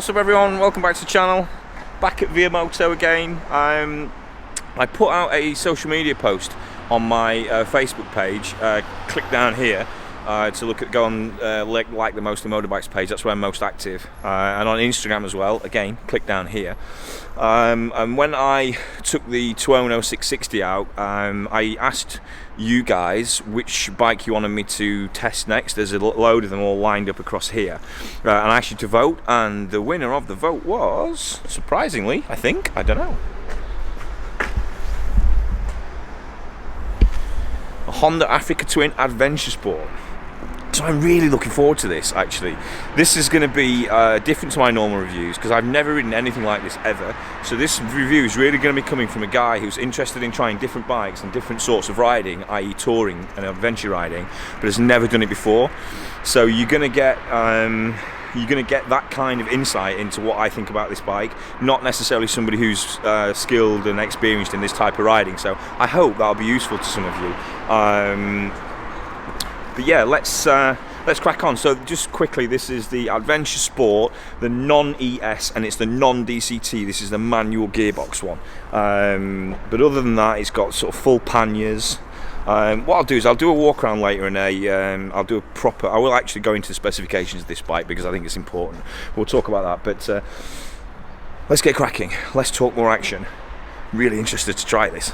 What's up everyone, welcome back to the channel. Back at Via Moto again. I put out a social media post on my Facebook page. Click down here to go on like the Mostly Motorbikes page. That's where I'm most active, and on Instagram as well. Again, click down here. And when I took the Tuono 660 out, I asked you guys which bike you wanted me to test next. There's a load of them all lined up across here, and I asked you to vote, and the winner of the vote was, surprisingly, I don't know, a Honda Africa Twin Adventure Sport. So I'm really looking forward to this, actually. This is going to be different to my normal reviews because I've never ridden anything like this ever. So this review is really going to be coming from a guy who's interested in trying different bikes and different sorts of riding, i.e. touring and adventure riding, but has never done it before. So you're going to get that kind of insight into what I think about this bike, not necessarily somebody who's skilled and experienced in this type of riding. So I hope that'll be useful to some of you. But yeah, let's crack on. So just quickly, this is the Adventure Sport, the non-ES, and it's the non-DCT. This is the manual gearbox one. But other than that, it's got sort of full panniers. What I'll do is I'll do a walk around later, and I will actually go into the specifications of this bike because I think it's important. We'll talk about that, but let's get cracking. Let's talk more action. Really interested to try this.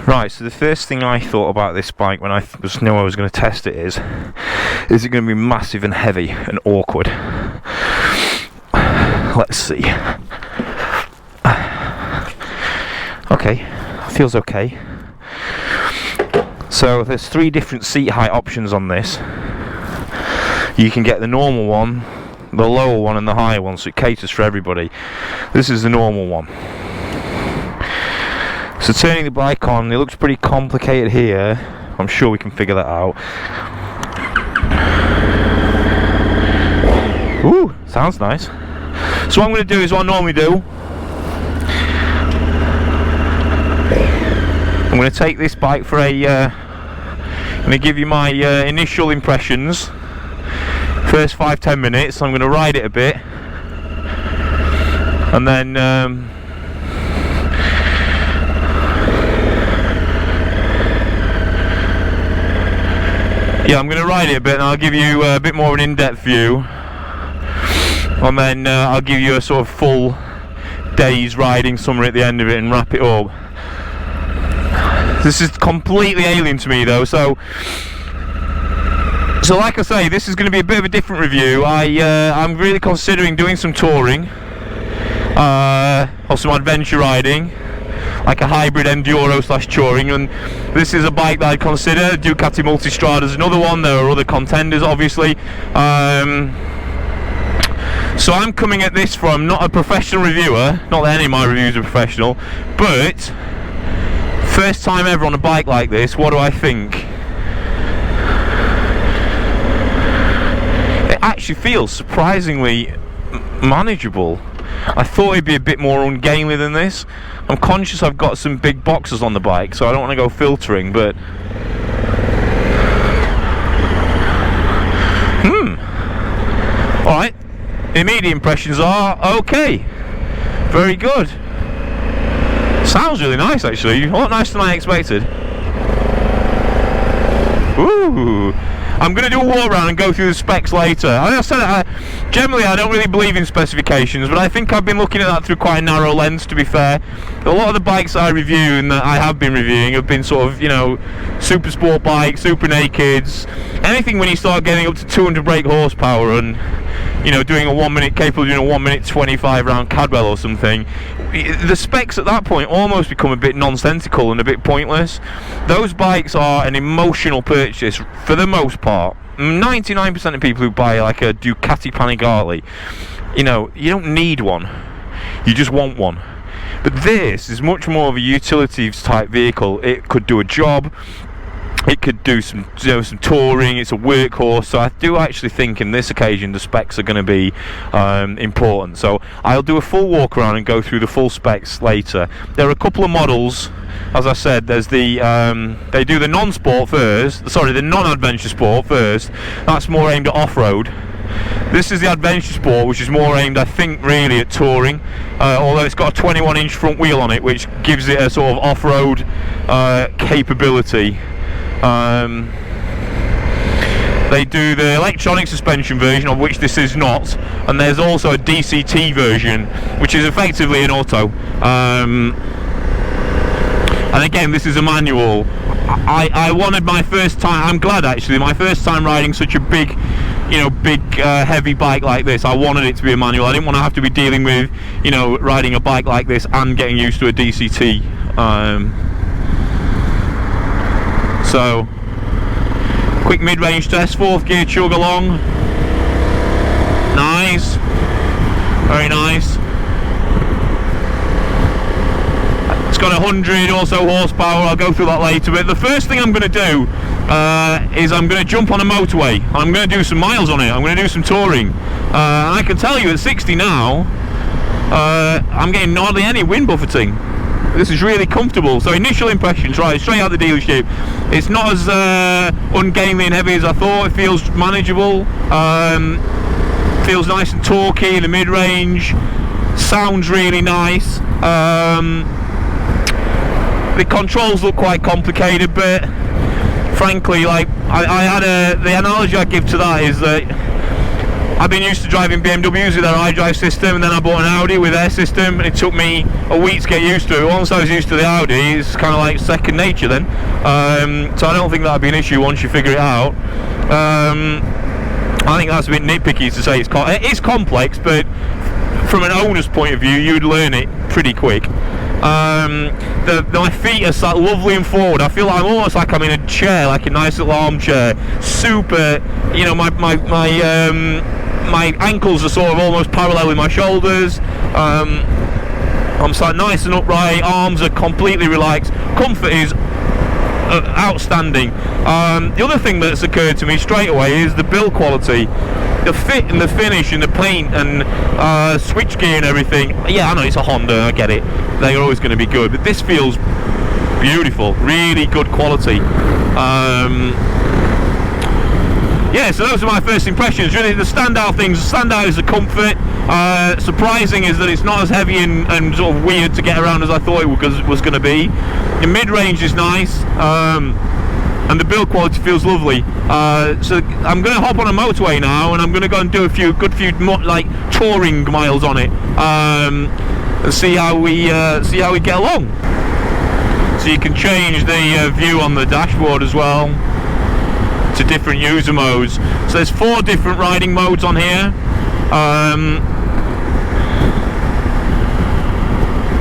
Right, so the first thing I thought about this bike when I knew I was going to test it is it going to be massive and heavy and awkward? Let's see. Okay, feels okay. So there's 3 different seat height options on this. You can get the normal one, the lower one and the higher one, so it caters for everybody. This is the normal one. So turning the bike on, it looks pretty complicated here. I'm sure we can figure that out. Ooh, sounds nice. So what I'm going to do is what I normally do. I'm going to take this bike for I'm going to give you my initial impressions. First 5-10 minutes, I'm going to ride it a bit. And then yeah, I'm going to ride it a bit and I'll give you a bit more of an in-depth view, and then I'll give you a sort of full day's riding summary at the end of it and wrap it up. This is completely alien to me though, so like I say, this is going to be a bit of a different review. I'm really considering doing some touring or some adventure riding, like a hybrid enduro / touring, and this is a bike that I'd consider. Ducati Multistrada is another one. There are other contenders, obviously. So I'm coming at this from not a professional reviewer, not that any of my reviews are professional, but first time ever on a bike like this. What do I think? It actually feels surprisingly manageable. I thought it'd be a bit more ungainly than this. I'm conscious I've got some big boxes on the bike, so I don't want to go filtering, but alright, immediate impressions are okay, very good. Sounds really nice actually, a lot nicer than I expected. Ooh. I'm going to do a walk around and go through the specs later. I said generally I don't really believe in specifications, but I think I've been looking at that through quite a narrow lens, to be fair. A lot of the bikes I review and that I have been reviewing have been sort of, you know, super sport bikes, super nakeds. Anything when you start getting up to 200 brake horsepower and, you know, doing capable of doing a 1 minute 25 round Cadwell or something, the specs at that point almost become a bit nonsensical and a bit pointless. Those bikes are an emotional purchase for the most part. 99% of people who buy like a Ducati Panigale, you know, you don't need one, you just want one. But this is much more of a utilities type vehicle. It could do a job, it could do some, you know, some touring. It's a workhorse, so I do actually think in this occasion the specs are going to be important. So I'll do a full walk around and go through the full specs later. There are a couple of models as I said, there's the they do the non-sport first. Sorry, the non-adventure sport first. That's more aimed at off-road. This is the adventure sport, which is more aimed, I think, really at touring. Although it's got a 21-inch front wheel on it, which gives it a sort of off-road capability. They do the electronic suspension version, of which this is not, and there's also a DCT version, which is effectively an auto. And again, this is a manual. I wanted my first time, I'm glad actually, my first time riding such a big, heavy bike like this, I wanted it to be a manual. I didn't want to have to be dealing with, riding a bike like this and getting used to a DCT. So, quick mid-range test, 4th gear chug along. Nice. Very nice. It's got 100 or so horsepower, I'll go through that later, but the first thing I'm going to do is I'm going to jump on a motorway. I'm going to do some miles on it, I'm going to do some touring. And I can tell you at 60 now, I'm getting hardly any wind buffeting. This is really comfortable. So initial impressions, right, straight out the dealership, it's not as ungainly and heavy as I thought. It feels manageable, feels nice and torquey in the mid-range, sounds really nice. The controls look quite complicated, but frankly, like I had the analogy I give to that is that I've been used to driving BMWs with their iDrive system, and then I bought an Audi with their system, and it took me a week to get used to it. Once I was used to the Audi, it's kind of like second nature then. So I don't think that'd be an issue once you figure it out. I think that's a bit nitpicky to say it's complex, but from an owner's point of view, you'd learn it pretty quick. My feet are sat lovely and forward. I feel like I'm almost like I'm in a chair, like a nice little armchair. Super, my ankles are sort of almost parallel with my shoulders. I'm sat nice and upright. Arms are completely relaxed. Comfort is outstanding. The other thing that's occurred to me straight away is the build quality. The fit and the finish and the paint and switchgear and everything. Yeah, I know it's a Honda, I get it. They're always going to be good, but this feels beautiful, really good quality. Yeah, so those are my first impressions. Really, the standout is the comfort. Surprising is that it's not as heavy and sort of weird to get around as I thought it was going to be. The mid-range is nice. And the build quality feels lovely. So I'm going to hop on a motorway now, and I'm going to go and do a good few touring miles on it, and see how we get along. So you can change the view on the dashboard as well to different user modes. So there's 4 different riding modes on here.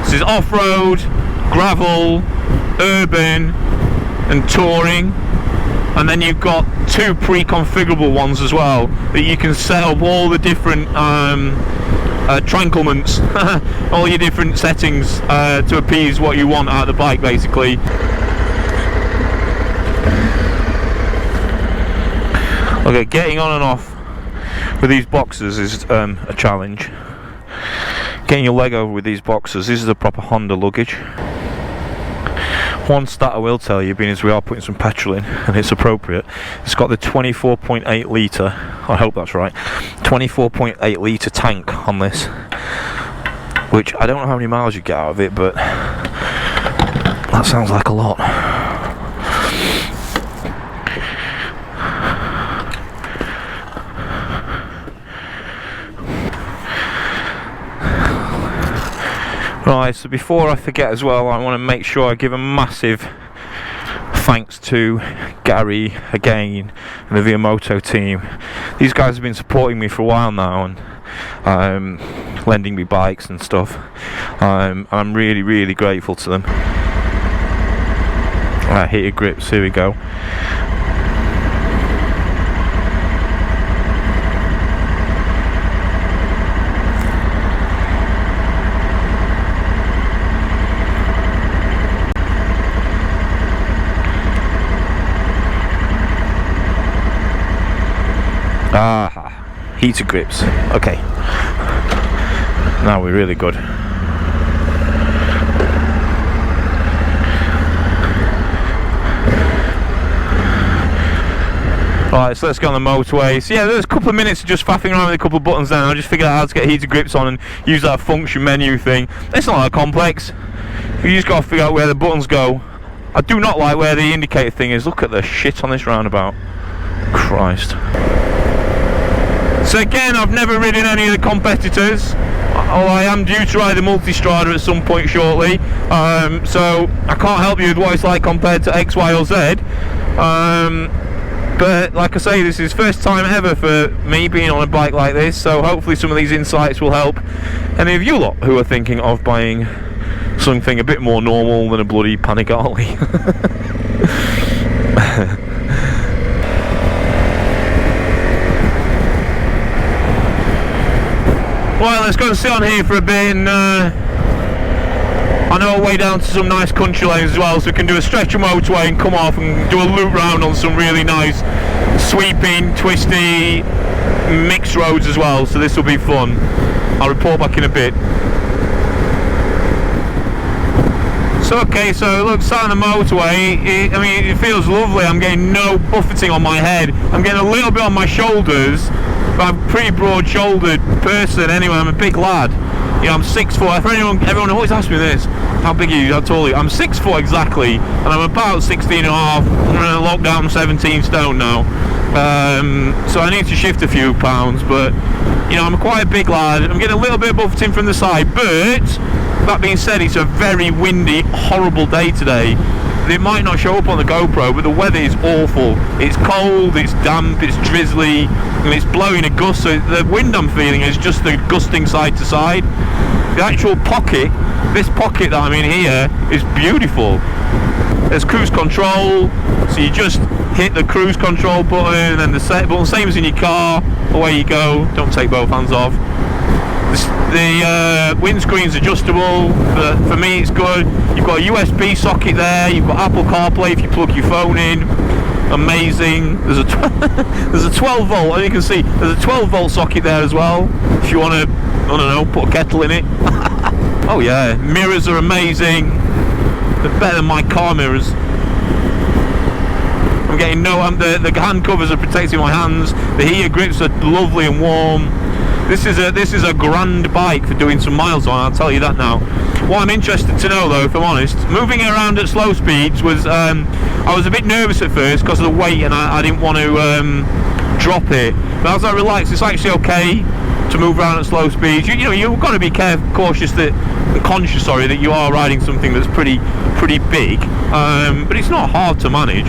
This is off-road, gravel, urban, and touring, and then you've got 2 pre-configurable ones as well that you can set up all the different tranklements, all your different settings to appease what you want out of the bike, basically. Okay, getting on and off with these boxes is a challenge. Getting your leg over with these boxes, this is a proper Honda luggage. One stat I will tell you, being as we are putting some petrol in, and it's appropriate, it's got the 24.8 litre, I hope that's right, 24.8 litre tank on this, which I don't know how many miles you get out of it, but that sounds like a lot. Right, so before I forget as well, I want to make sure I give a massive thanks to Gary again and the Via Moto team. These guys have been supporting me for a while now and lending me bikes and stuff. I'm really, really grateful to them. Right, hit your grips, here we go. Ah, heater grips. Okay. Now we're really good. Right, so let's go on the motorway. So yeah, there's a couple of minutes of just faffing around with a couple of buttons then. I just figured out how to get heated grips on and use that function menu thing. It's not that complex. You just got to figure out where the buttons go. I do not like where the indicator thing is. Look at the shit on this roundabout. Christ. So again, I've never ridden any of the competitors. I am due to ride the Multistrada at some point shortly. So I can't help you with what it's like compared to X, Y or Z. But like I say, this is first time ever for me being on a bike like this, so hopefully some of these insights will help any of you lot who are thinking of buying something a bit more normal than a bloody Panigale. Well, let's go and sit on here for a bit, and I know a way down to some nice country lanes as well, so we can do a stretch of motorway and come off and do a loop round on some really nice sweeping, twisty, mixed roads as well, so this will be fun. I'll report back in a bit. So okay, so look, sat on the motorway, it feels lovely. I'm getting no buffeting on my head. I'm getting a little bit on my shoulders, but I'm a pretty broad-shouldered person anyway. I'm a big lad. You know, I'm 6 foot. For everyone always asks me this: how big are you? How tall are you? I'm 6 foot exactly, and I'm about 16 and a half. I'm in a lockdown 17 stone now. So I need to shift a few pounds, but you know, I'm quite a big lad. I'm getting a little bit of buffeting from the side, but that being said, it's a very windy, horrible day today. It might not show up on the GoPro, but the weather is awful. It's cold, it's damp, it's drizzly, and it's blowing a gust, so the wind I'm feeling is just the gusting side to side. The actual pocket, this pocket that I'm in here, is beautiful. There's cruise control, so you just hit the cruise control button, and then the set button, same as in your car, away you go, don't take both hands off. The windscreen's adjustable, but for me it's good. You've got a USB socket there, you've got Apple CarPlay if you plug your phone in. Amazing. There's a 12 volt, and you can see there's a 12 volt socket there as well, if you want to, I don't know, put a kettle in it. Oh yeah, mirrors are amazing. They're better than my car mirrors. I'm getting the hand covers are protecting my hands. The heater grips are lovely and warm. This is a grand bike for doing some miles on, I'll tell you that now. What I'm interested to know though, if I'm honest, moving it around at slow speeds was, I was a bit nervous at first because of the weight, and I didn't want to drop it. But as I relax, it's actually okay to move around at slow speeds. You know, you've got to be conscious that you are riding something that's pretty big, but it's not hard to manage.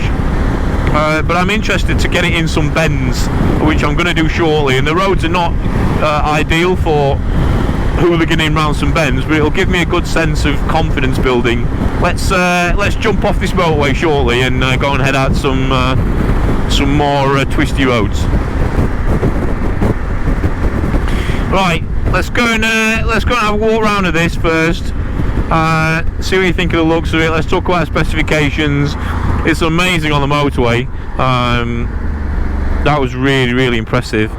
But I'm interested to get it in some bends, which I'm going to do shortly, and the roads are not ideal for hooliganing round some bends, but it'll give me a good sense of confidence building. Let's jump off this motorway shortly and go and head out some more twisty roads. Right, let's go and have a walk around of this first. See what you think of the looks of it. Let's talk about specifications. It's amazing on the motorway. That was really impressive.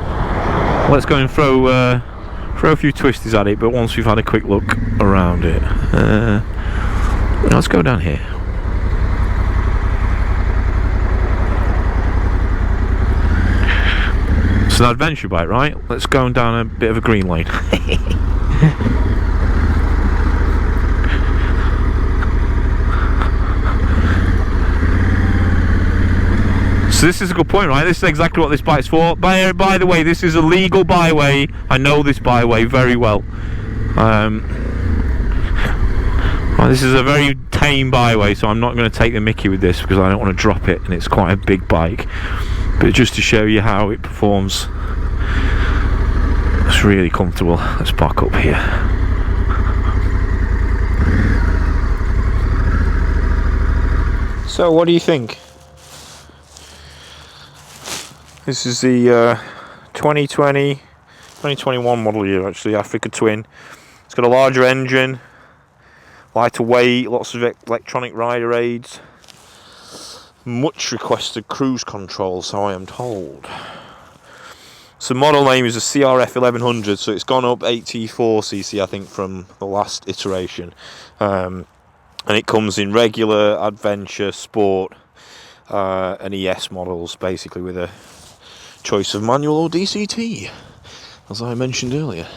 Let's go and throw a few twisties at it, but once we've had a quick look around it. Let's go down here. It's an adventure bike, right? Let's go down a bit of a green lane. So this is a good point, right? This is exactly what this bike's for. By the way, this is a legal byway. I know this byway very well. Well, this is a very tame byway, so I'm not going to take the mickey with this because I don't want to drop it, and it's quite a big bike. But just to show you how it performs, it's really comfortable. Let's park up here. So what do you think? This is the 2021 model year, actually, Africa Twin. It's got a larger engine, lighter weight, lots of electronic rider aids, much requested cruise control, so I am told. So model name is a CRF 1100, so it's gone up 84cc, I think, from the last iteration. And it comes in regular, adventure, sport, and ES models, basically, with a choice of manual or DCT, as I mentioned earlier.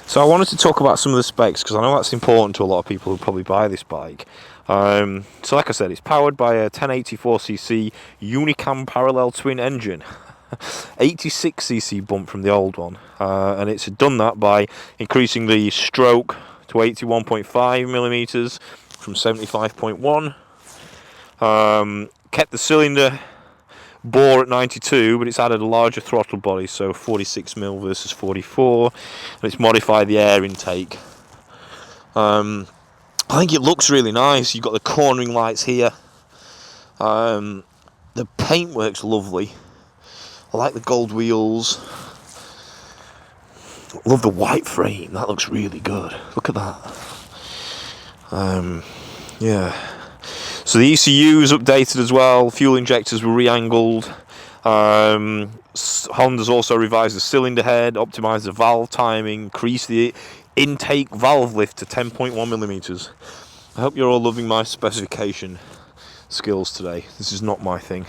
So I wanted to talk about some of the specs, because I know that's important to a lot of people who probably buy this bike. So like I said, it's powered by a 1084cc Unicam parallel twin engine, 86cc bump from the old one, and it's done that by increasing the stroke to 81.5mm from 75.1. Kept the cylinder bore at 92, but it's added a larger throttle body, so 46mm versus 44, and it's modified the air intake. I think it looks really nice. You've got the cornering lights here. The paintwork's lovely. I like the gold wheels. Love the white frame. That looks really good. Look at that. Yeah. So the ECU is updated as well. Fuel injectors were re-angled. Honda's also revised the cylinder head, optimised the valve timing, increased the intake valve lift to 10.1mm. I hope you're all loving my specification skills today. This is not my thing.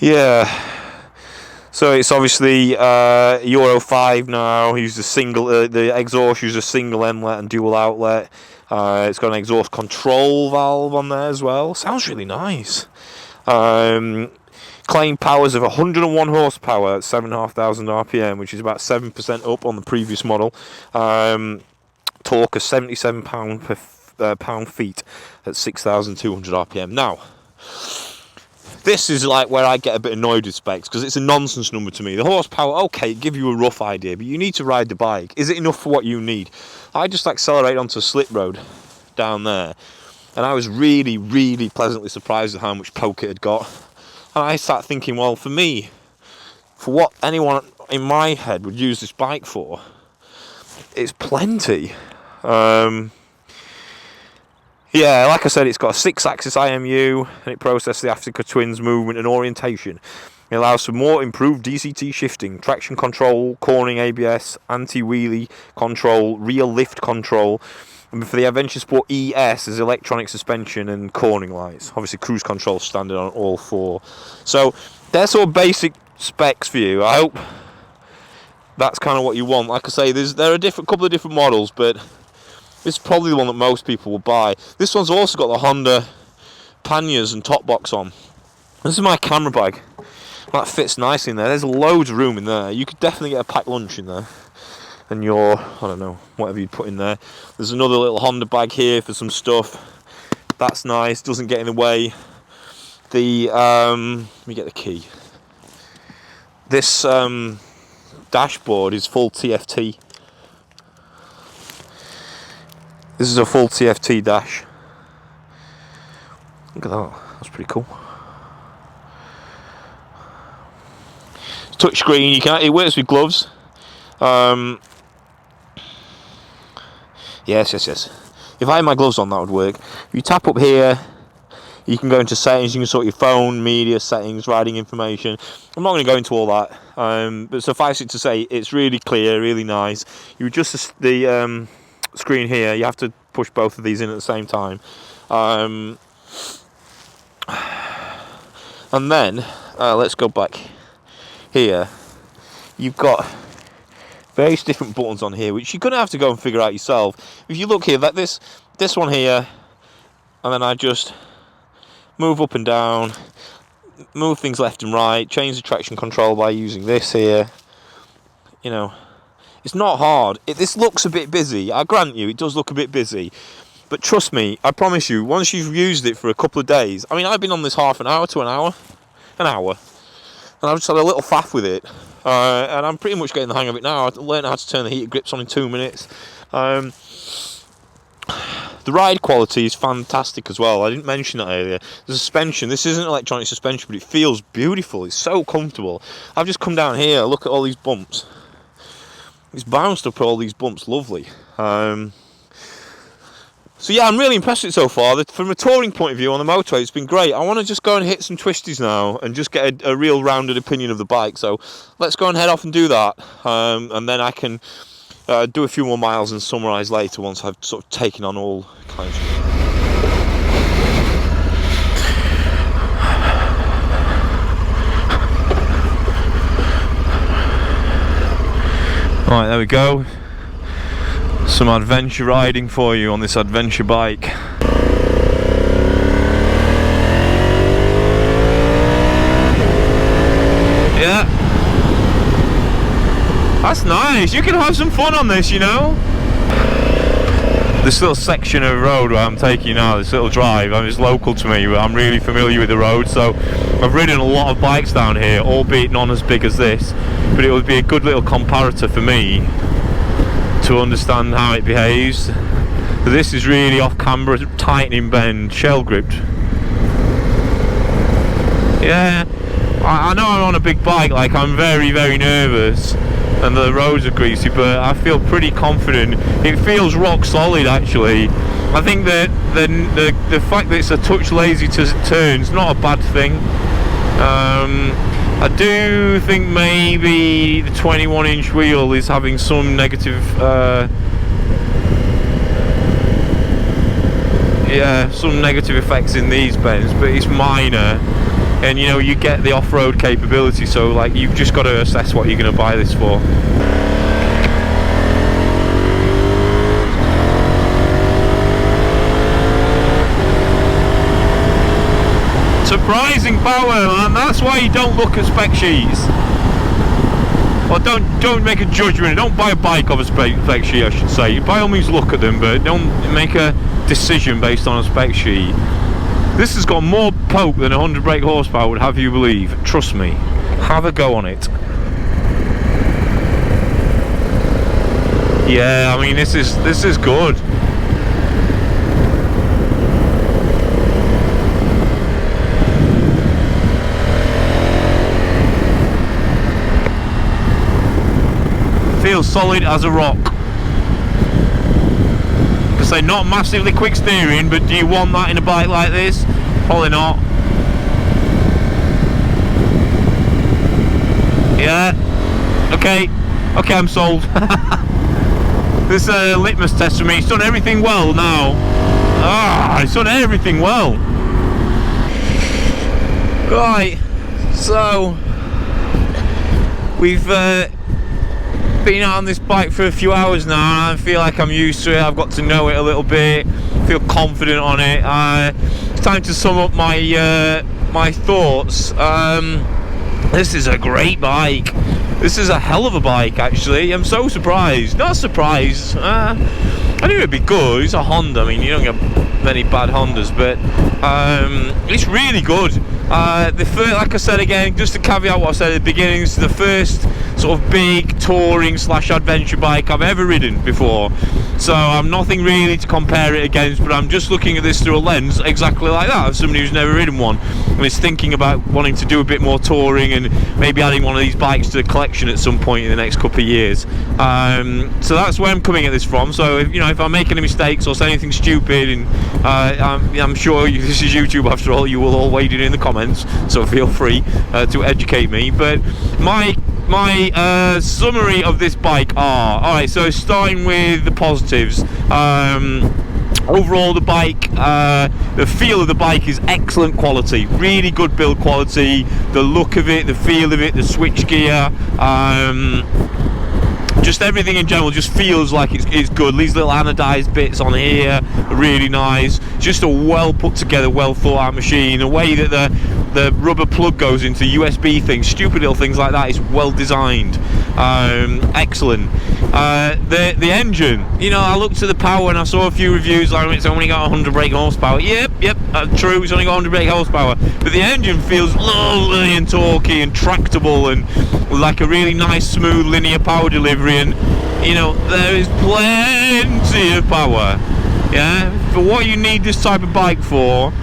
Yeah. So it's obviously Euro 5 now. Use the exhaust uses a single inlet and dual outlet. It's got an exhaust control valve on there as well. Sounds really nice. Claimed powers of 101 horsepower at 7,500 RPM, which is about 7% up on the previous model. Torque of 77 pound-feet at 6,200 RPM. Now, this is like where I get a bit annoyed with specs, because it's a nonsense number to me. The horsepower, okay, give you a rough idea, but you need to ride the bike. Is it enough for what you need? I just accelerated onto a slip road down there, and I was really, really pleasantly surprised at how much poke it had got. And I sat thinking, well, for me, for what anyone in my head would use this bike for, it's plenty. Yeah, like I said, it's got a 6-axis IMU, and it processes the Africa Twins movement and orientation. It allows for more improved DCT shifting, traction control, cornering ABS, anti-wheelie control, rear lift control. And for the Adventure Sport ES, there's electronic suspension and cornering lights. Obviously, cruise control standard on all four. So, they're sort of basic specs for you. I hope that's kind of what you want. Like I say, there are a couple of different models, but this is probably the one that most people will buy. This one's also got the Honda panniers and top box on. This is my camera bag. That fits nicely in there. There's loads of room in there. You could definitely get a packed lunch in there. And your, I don't know, whatever you'd put in there. There's another little Honda bag here for some stuff. That's nice. Doesn't get in the way. Let me get the key. This dashboard is full TFT. This is a full TFT dash. Look at that. That's pretty cool. Touch screen. It works with gloves. Yes. If I had my gloves on, that would work. If you tap up here, you can go into settings. You can sort your phone, media settings, riding information. I'm not going to go into all that. But suffice it to say, it's really clear, really nice. You adjust the screen here. You have to push both of these in at the same time. And then, let's go back here. You've got various different buttons on here, which you're going to have to go and figure out yourself. If you look here, like this one here, and then I just move up and down, move things left and right, change the traction control by using this here. You know, it's not hard. This looks a bit busy. I grant you, it does look a bit busy. But trust me, I promise you, once you've used it for a couple of days, I mean, I've been on this half an hour to an hour, and I've just had a little faff with it. And I'm pretty much getting the hang of it now. I learned how to turn the heated grips on in 2 minutes. The ride quality is fantastic as well. I didn't mention that earlier. The suspension, this isn't electronic suspension, but it feels beautiful. It's so comfortable. I've just come down here, look at all these bumps. It's bounced up all these bumps, lovely. So yeah, I'm really impressed with it so far. From a touring point of view on the motorway, it's been great. I want to just go and hit some twisties now and just get a real rounded opinion of the bike. So let's go and head off and do that. And then I can do a few more miles and summarise later once I've sort of taken on all kinds of... Right, there we go. Some adventure riding for you on this adventure bike. Yeah. That's nice. You can have some fun on this, you know. This little section of road where I'm taking you now, this little drive, it's local to me, but I'm really familiar with the road, so I've ridden a lot of bikes down here, albeit none as big as this, but it would be a good little comparator for me to understand how it behaves. This is really off-camber, tightening bend, shell gripped. Yeah, I know I'm on a big bike, like I'm very, very nervous, and the roads are greasy, but I feel pretty confident. It feels rock solid, actually. I think that the fact that it's a touch lazy to turn is not a bad thing. I do think maybe the 21-inch wheel is having some negative some negative effects in these bends, but it's minor. And you know, you get the off-road capability, so like you've just got to assess what you're going to buy this for. Surprising power, and that's why you don't look at spec sheets. Or don't make a judgment. Don't buy a bike off a spec sheet, I should say. By all means look at them, but don't make a decision based on a spec sheet. This has got more poke than 100 brake horsepower would have you believe. Trust me. Have a go on it. Yeah, I mean this is good. Feels solid as a rock. Say not massively quick steering, but do you want that in a bike like this? Probably not. Yeah. Okay, I'm sold. This is a litmus test for me. It's done everything well now. It's done everything well. Right, so we've been out on this bike for a few hours now, and I feel like I'm used to it. I've got to know it a little bit, feel confident on it. It's time to sum up my my thoughts. This is a great bike. This is a hell of a bike, actually. I'm so surprised. Not surprised. I knew it'd be good. It's a Honda. I mean, you don't get many bad Hondas, but it's really good. Like I said again, just to caveat what I said at the beginning, this is the first sort of big touring / adventure bike I've ever ridden before, so I'm nothing really to compare it against, but I'm just looking at this through a lens exactly like that of somebody who's never ridden one and is thinking about wanting to do a bit more touring and maybe adding one of these bikes to the collection at some point in the next couple of years. So that's where I'm coming at this from. So if I make any mistakes or say anything stupid, and I'm sure this is YouTube after all, you will all wade in the comments, so feel free to educate me. But my summary of this bike are, alright, so starting with the positives. Overall, the bike, the feel of the bike is excellent quality, really good build quality. The look of it, the feel of it, the switch gear, just everything in general just feels like it's good. These little anodized bits on here are really nice. Just a well put together, well thought out machine. The way that the rubber plug goes into USB things, stupid little things like that, is well designed. Excellent. The engine, I looked at the power and I saw a few reviews like it's only got 100 brake horsepower. Yep, true, it's only got 100 brake horsepower, but the engine feels lovely and torquey and tractable and like a really nice smooth linear power delivery, and there is plenty of power, for what you need this type of bike for.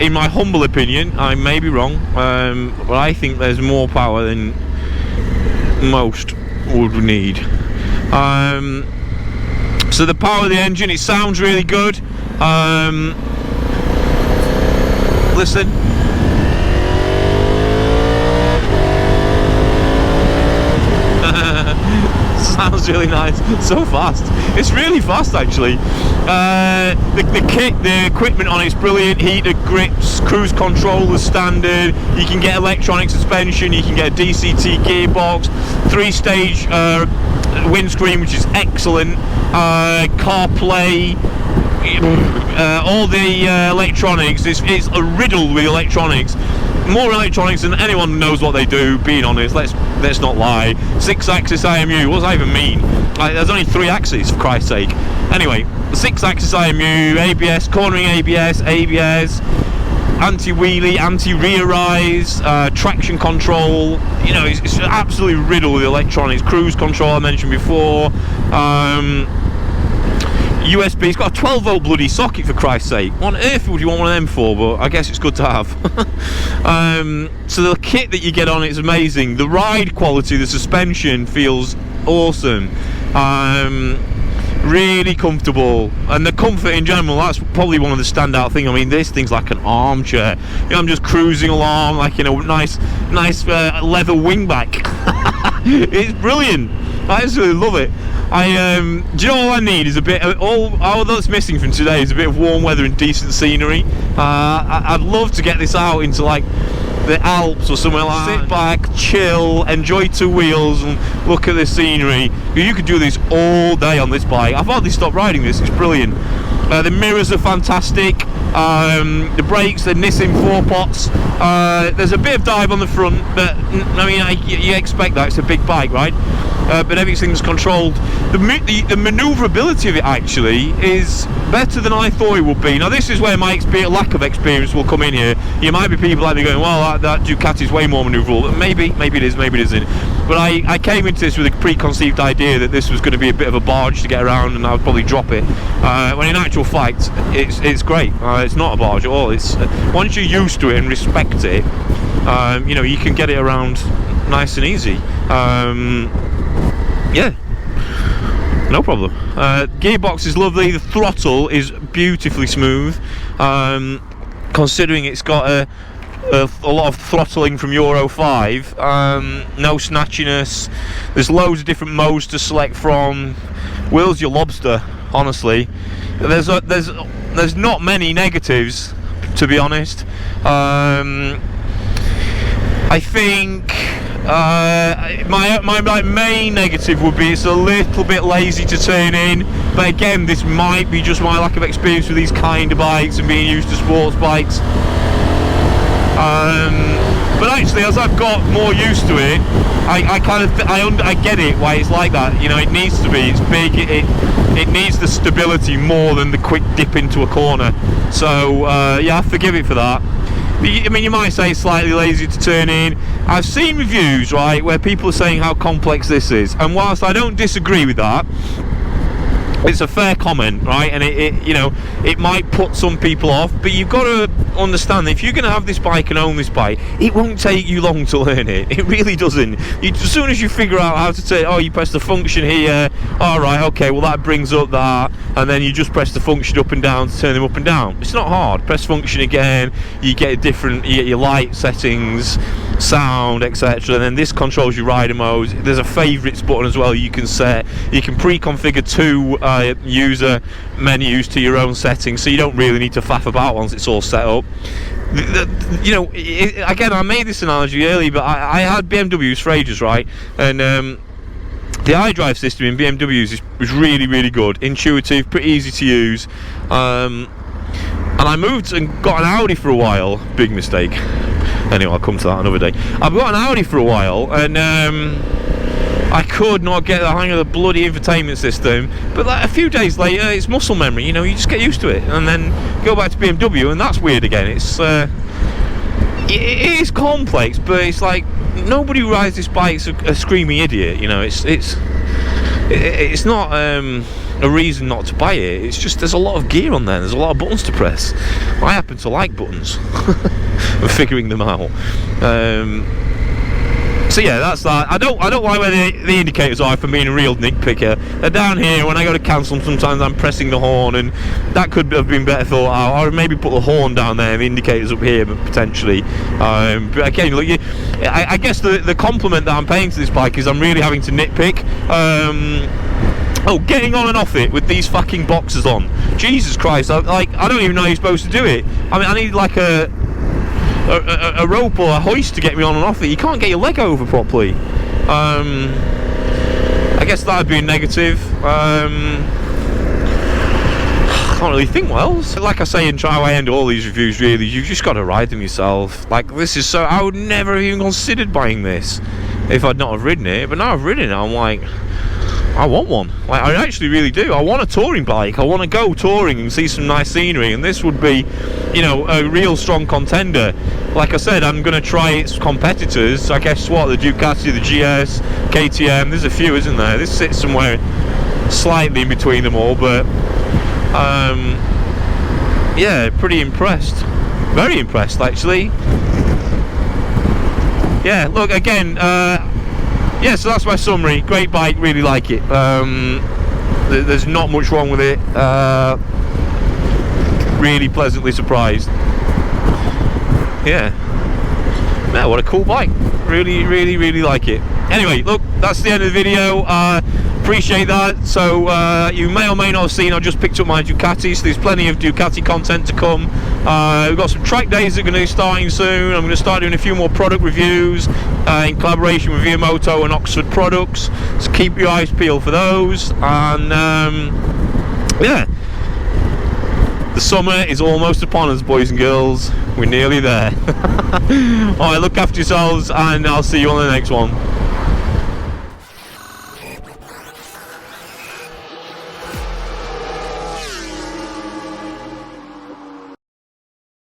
In my humble opinion, I may be wrong, but I think there's more power than most would need. So the power of the engine, it sounds really good. Listen. sounds really nice. So fast. It's really fast, actually. The kit, the equipment on it's brilliant. Heated grips, cruise control is standard. You can get electronic suspension. You can get a DCT gearbox, 3-stage windscreen, which is excellent. CarPlay. All the electronics. It's riddled with electronics. More electronics than anyone knows what they do, being honest. Let's not lie. 6-axis IMU, what does that even mean? Like, there's only 3 axes, for Christ's sake. Anyway, 6-axis IMU, ABS, cornering ABS, anti-wheelie, anti-rear rise, traction control. You know, it's absolutely riddled with electronics. Cruise control I mentioned before. USB, it's got a 12-volt bloody socket, for Christ's sake. What on earth would you want one of them for? But I guess it's good to have. So the kit that you get on it's amazing. The ride quality, the suspension feels awesome. Really comfortable, and the comfort in general, that's probably one of the standout things. I mean, this thing's like an armchair. You know, I'm just cruising along like in a nice leather wingback. It's brilliant. I absolutely love it. Do you know all I need is a bit all that's missing from today is a bit of warm weather and decent scenery. I'd love to get this out into like the Alps or somewhere like that. Sit back, chill, enjoy 2 wheels and look at the scenery. You could do this all day on this bike. I've hardly stopped riding this, it's brilliant. The mirrors are fantastic. The brakes, the Nissan 4-pots. There's a bit of dive on the front, but I mean, you expect that, it's a big bike, right? But everything's controlled. The manoeuvrability of it actually is better than I thought it would be. Now this is where my lack of experience will come in here. You might be people like me going, well, that Ducati is way more manoeuvrable. Maybe it is, maybe it isn't. But I came into this with a preconceived idea that this was going to be a bit of a barge to get around, and I would probably drop it. When in actual fact, it's great. It's not a barge at all. It's once you're used to it and respect it, you know, you can get it around nice and easy. Yeah, no problem. Gearbox is lovely. The throttle is beautifully smooth, considering it's got a lot of throttling from Euro 5. No snatchiness. There's loads of different modes to select from. Will's your lobster, honestly. There's not many negatives, to be honest. I think my main negative would be it's a little bit lazy to turn in, but again, this might be just my lack of experience with these kind of bikes and being used to sports bikes. But actually, as I've got more used to it, I get it why it's like that. You know, it needs to be. It's big. It needs the stability more than the quick dip into a corner. So yeah, I forgive it for that. I mean, you might say it's slightly lazy to turn in. I've seen reviews, right, where people are saying how complex this is, and whilst I don't disagree with that, it's a fair comment, right? And it you know, it might put some people off, but you've got to understand that if you're going to have this bike and own this bike, it won't take you long to learn it. It really doesn't. As soon as you figure out how to say, oh, you press the function here, all right, okay, well that brings up that, and then you just press the function up and down to turn them up and down. It's not hard. Press function again, you get your light settings, sound, etc. And then this controls your rider modes. There's a favourites button as well you can set. You can pre-configure 2 user menus to your own settings, so you don't really need to faff about once it's all set up. You know, again, I made this analogy earlier, but I had BMWs for ages, right? And the iDrive system in BMWs was really, really good, intuitive, pretty easy to use. And I moved and got an Audi for a while. Big mistake. Anyway, I'll come to that another day. I've got an Audi for a while, and I could not get the hang of the bloody infotainment system, but like a few days later, it's muscle memory. You know, you just get used to it, and then go back to BMW, and that's weird again. It's it is complex, but it's like nobody who rides this bike's a screaming idiot. You know, it's not a reason not to buy it. It's just there's a lot of gear on there. There's a lot of buttons to press. I happen to like buttons and figuring them out. So So yeah, that's that. I don't like where the indicators are, if I'm being a real nitpicker. They're down here. When I go to cancel them, sometimes I'm pressing the horn, and that could have been better thought out. Or maybe put the horn down there, the indicators up here, but potentially. But again, look, I guess the compliment that I'm paying to this bike is I'm really having to nitpick. Oh, getting on and off it with these fucking boxes on. Jesus Christ! I don't even know how you're supposed to do it. I mean, I need like a rope or a hoist to get me on and off it. You can't get your leg over properly. I guess that would be a negative. Can't really think what else. Like I say, and try how I end all these reviews, really, you've just got to ride them yourself. Like, this is so, I would never have even considered buying this if I'd not have ridden it, but now I've ridden it, I'm like, I want one. Like, I actually really do. I want a touring bike. I want to go touring and see some nice scenery, and this would be, you know, a real strong contender. Like I said, I'm going to try its competitors. I guess what, the Ducati, the GS, KTM, there's a few, isn't there? This sits somewhere slightly in between them all, but yeah, pretty impressed. Very impressed, actually. Yeah, look, again, yeah, so that's my summary. Great bike, really like it. There's not much wrong with it. Really pleasantly surprised. Yeah, what a cool bike. Really, really, really like it. Anyway, look, that's the end of the video. Appreciate that. So you may or may not have seen, I just picked up my Ducati, so there's plenty of Ducati content to come. We've got some track days that are going to be starting soon. I'm going to start doing a few more product reviews in collaboration with Via Moto and Oxford Products, so keep your eyes peeled for those. And yeah, the summer is almost upon us, boys and girls. We're nearly there. Alright, look after yourselves, and I'll see you on the next one.